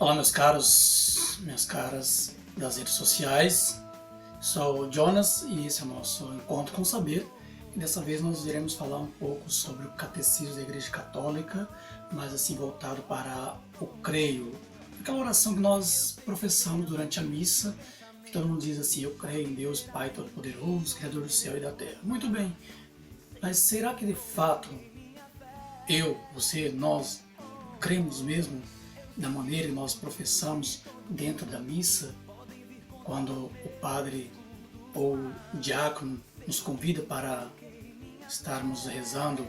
Olá, meus caros, minhas caras das redes sociais. Sou o Jonas e esse é o nosso Encontro com o Saber. E dessa vez nós iremos falar um pouco sobre o Catecismo da Igreja Católica, mas assim voltado para o creio. Aquela oração que nós professamos durante a missa, que todo mundo diz assim: eu creio em Deus Pai Todo-Poderoso, Criador do céu e da terra. Muito bem, mas será que de fato eu, você, nós cremos mesmo da maneira que nós professamos dentro da missa, quando o padre ou o diácono nos convida para estarmos rezando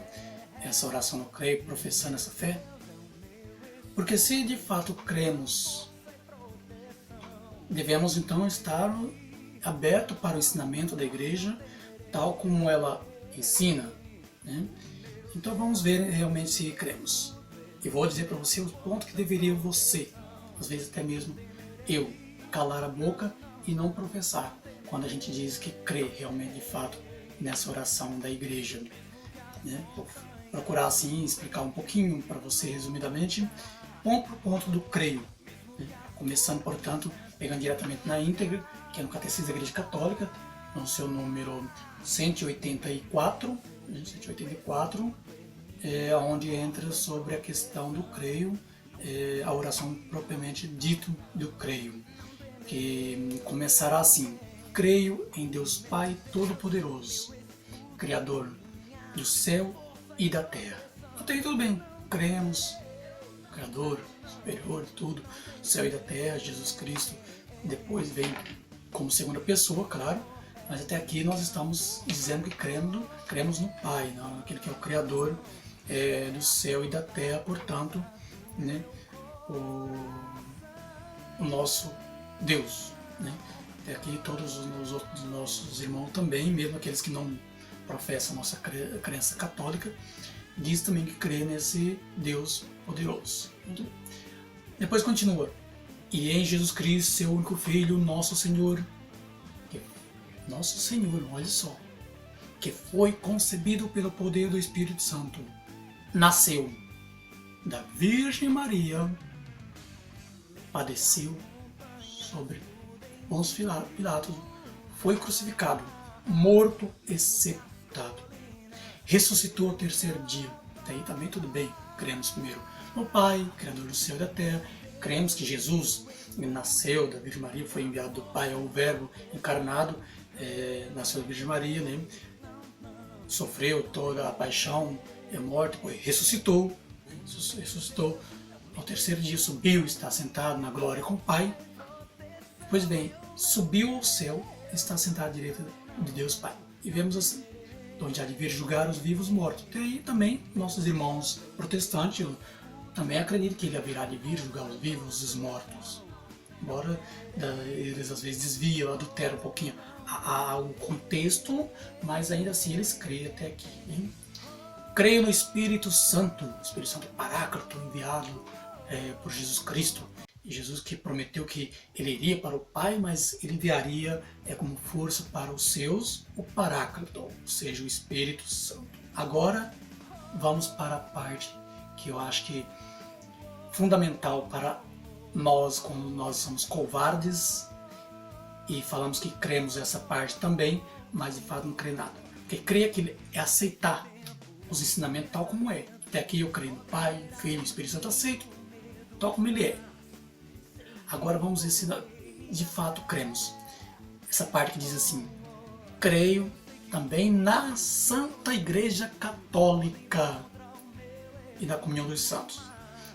essa oração no creio, professando essa fé? Porque se de fato cremos, devemos então estar aberto para o ensinamento da igreja, tal como ela ensina, né? Então vamos ver realmente se cremos. E vou dizer para você os pontos que deveria você, às vezes até mesmo eu, calar a boca e não professar, quando a gente diz que crê realmente de fato nessa oração da igreja, né? Vou procurar assim explicar um pouquinho para você resumidamente, ponto por ponto do creio, né? Começando, portanto, pegando diretamente na íntegra, que é no Catecismo da Igreja Católica, no seu número 184, onde entra sobre a questão do creio, a oração propriamente dito do creio, que começará assim: creio em Deus Pai Todo-Poderoso, Criador do céu e da terra. Até aí tudo bem, cremos, Criador, superior de tudo, céu e da terra, Jesus Cristo, depois vem como segunda pessoa, claro, mas até aqui nós estamos dizendo que cremos no Pai, naquele que é o Criador do céu e da terra, portanto, né, o nosso Deus, né? Até aqui todos os outros nossos irmãos também, mesmo aqueles que não professam a nossa crença católica, diz também que crê nesse Deus poderoso. Depois continua: e em Jesus Cristo, seu único Filho, nosso Senhor, olha só, que foi concebido pelo poder do Espírito Santo, nasceu da Virgem Maria, padeceu sobre Pôncio Pilatos, foi crucificado, morto e sepultado, ressuscitou ao terceiro dia. Daí também tudo bem, cremos primeiro no Pai, Criador do céu e da terra, cremos que Jesus nasceu da Virgem Maria, foi enviado do Pai ao Verbo encarnado, nasceu da Virgem Maria, né? Sofreu toda a paixão e morte, depois ressuscitou ao terceiro dia, subiu, está sentado na glória com o Pai. Pois bem, subiu ao céu, está sentado à direita de Deus Pai. E vemos assim, onde há de vir julgar os vivos e os mortos. E também nossos irmãos protestantes também acreditam que ele haverá de vir julgar os vivos e os mortos. Embora eles às vezes desviam, adulteram um pouquinho o contexto, mas ainda assim eles creem até aqui, hein? Creio no Espírito Santo Paráclito, enviado por Jesus Cristo. E Jesus que prometeu que ele iria para o Pai, mas ele enviaria como força para os seus o Paráclito, ou seja, o Espírito Santo. Agora vamos para a parte que eu acho que é fundamental para nós, quando nós somos covardes e falamos que cremos essa parte também, mas de fato não crê nada. Porque crer aquilo é aceitar os ensinamentos tal como é. Até aqui eu creio no Pai, Filho e Espírito Santo, aceito tal como ele é. Agora vamos ver se de fato cremos. Essa parte que diz assim: creio também na Santa Igreja Católica e na comunhão dos santos.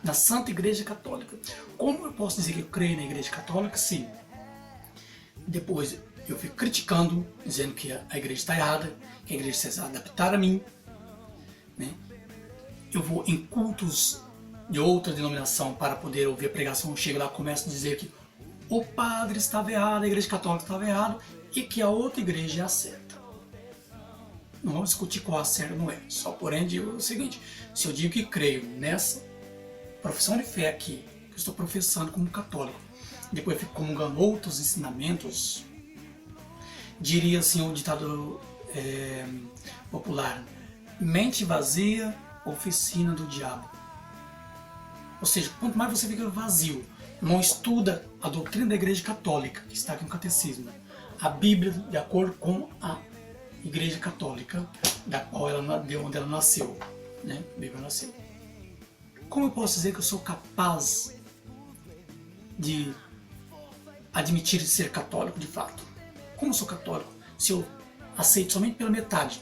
Na Santa Igreja Católica. Como eu posso dizer que eu creio na Igreja Católica? Sim. Depois eu fico criticando, dizendo que a igreja está errada, que a igreja precisa adaptar a mim, né? Eu vou em cultos de outra denominação para poder ouvir a pregação, chego lá e começo a dizer que o padre estava errado, a igreja católica estava errada e que a outra igreja é a certa. Não vamos discutir qual a certa não é, só porém digo o seguinte: se eu digo que creio nessa profissão de fé aqui, que eu estou professando como católico, depois eu fico comungando outros ensinamentos, diria assim o ditado popular: mente vazia, oficina do diabo. Ou seja, quanto mais você fica vazio, não estuda a doutrina da Igreja Católica, que está aqui no Catecismo, a Bíblia de acordo com a Igreja Católica, da qual de onde ela nasceu, né? A Bíblia nasceu. Como eu posso dizer que eu sou capaz de admitir ser católico de fato? Como eu sou católico se eu aceito somente pela metade?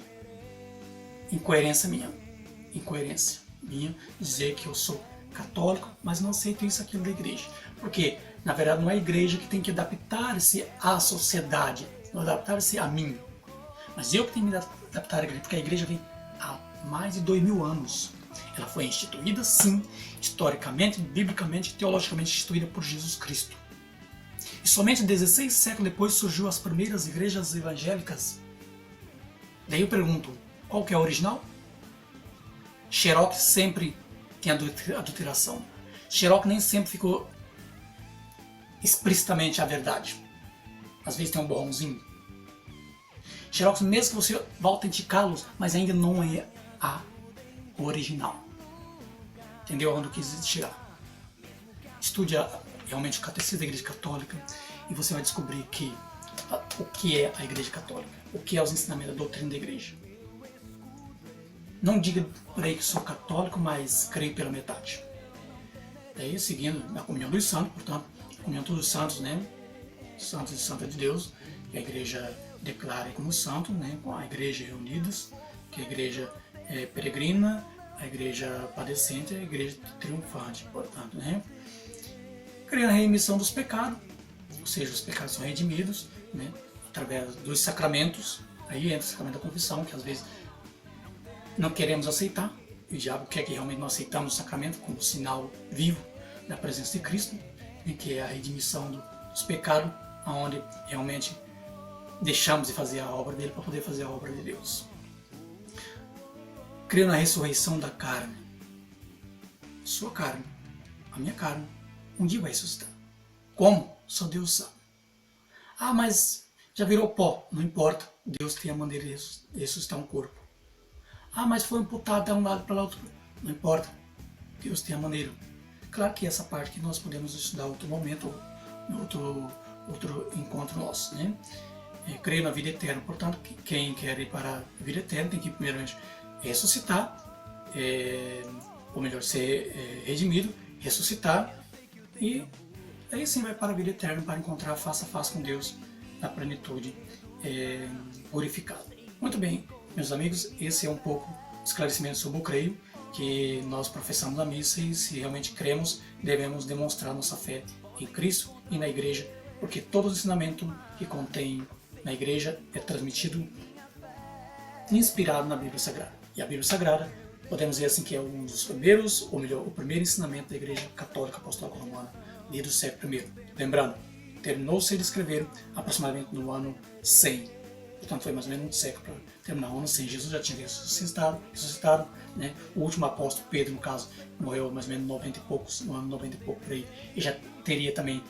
Incoerência minha dizer que eu sou católico, mas não aceito isso aqui da igreja. Porque, na verdade, não é a igreja que tem que adaptar-se à sociedade, não adaptar-se a mim. Mas eu que tenho que me adaptar à igreja, porque a igreja vem há mais de 2000 anos. Ela foi instituída, sim, historicamente, biblicamente, teologicamente instituída por Jesus Cristo. E somente 16 séculos depois surgiu as primeiras igrejas evangélicas. Daí eu pergunto, qual que é a original? Xerox sempre tem adulteração. Xerox nem sempre ficou explicitamente a verdade. Às vezes tem um borrãozinho. Xerox, mesmo que você vá autenticá-los, mas ainda não é a original. Entendeu onde eu quis chegar? Estude realmente o Catecismo da Igreja Católica e você vai descobrir o que é a Igreja Católica, o que é os ensinamentos da doutrina da Igreja. Não diga por aí que sou católico, mas creio pela metade. Daí, seguindo a comunhão dos santos, portanto, a comunhão dos santos, né? Santos e Santa de Deus, que a Igreja declara como santo, né? Com a Igreja reunidas, que a Igreja peregrina, a Igreja padecente e a Igreja triunfante, portanto, né? Creio na remissão dos pecados, ou seja, os pecados são redimidos, né? Através dos sacramentos. Aí entra o sacramento da confissão, que às vezes não queremos aceitar, e o diabo quer que realmente não aceitamos o sacramento como sinal vivo da presença de Cristo, né, que é a redimissão dos pecados, onde realmente deixamos de fazer a obra dele para poder fazer a obra de Deus. Creio na ressurreição da carne. Sua carne, a minha carne, um dia vai ressuscitar. Como? Só Deus sabe. Ah, mas já virou pó. Não importa, Deus tem a maneira de ressuscitar um corpo. Ah, mas foi amputado de um lado para o outro. Não importa. Deus tem a maneira. Claro que essa parte que nós podemos estudar em outro momento, outro encontro nosso, né? Creio na vida eterna. Portanto, quem quer ir para a vida eterna tem que primeiramente ressuscitar, ou melhor, ser redimido, ressuscitar, e aí sim vai para a vida eterna, para encontrar face a face com Deus na plenitude glorificada. Muito bem, meus amigos, esse é um pouco de esclarecimento sobre o creio, que nós professamos na missa e se realmente cremos, devemos demonstrar nossa fé em Cristo e na igreja, porque todo o ensinamento que contém na igreja é transmitido inspirado na Bíblia Sagrada. E a Bíblia Sagrada, podemos dizer assim que é um dos primeiros, ou melhor, o primeiro ensinamento da Igreja Católica Apostólica Romana, desde o século I. Lembrando, terminou-se de escrever aproximadamente no ano 100. Portanto, foi mais ou menos um século para terminar o ano 100. Jesus já tinha ressuscitado, né? O último apóstolo, Pedro, no caso, morreu mais ou menos no ano 90 e pouco por aí, e já teria também,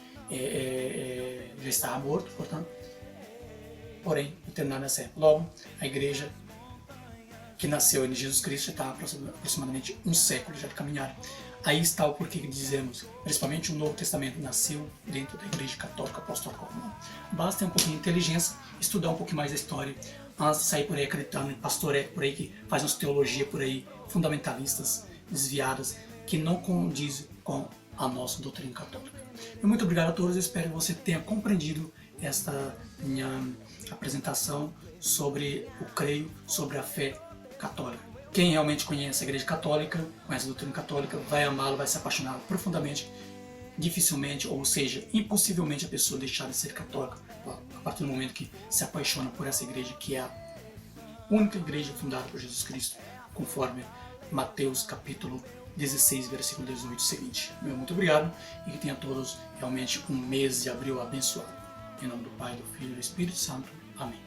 já estava morto, portanto, porém, terminar nessa época. Logo, a Igreja que nasceu em Jesus Cristo já está aproximadamente um século já de caminhar. Aí está o porquê que dizemos, principalmente o Novo Testamento nasceu dentro da Igreja Católica Apostólica Romana. Basta ter um pouquinho de inteligência, estudar um pouquinho mais da história, antes de sair por aí acreditando em pastoré por aí que faz umas teologia por aí, fundamentalistas, desviadas, que não condizem com a nossa doutrina católica. E muito obrigado a todos, espero que você tenha compreendido esta minha apresentação sobre o creio, sobre a fé católica. Quem realmente conhece a Igreja Católica, conhece a doutrina católica, vai amá-la, vai se apaixonar profundamente. Dificilmente, ou seja, impossivelmente a pessoa deixar de ser católica a partir do momento que se apaixona por essa igreja, que é a única igreja fundada por Jesus Cristo, conforme Mateus capítulo 16, versículo 18 seguinte. Meu muito obrigado e que tenha todos realmente um mês de abril abençoado. Em nome do Pai, do Filho e do Espírito Santo. Amém.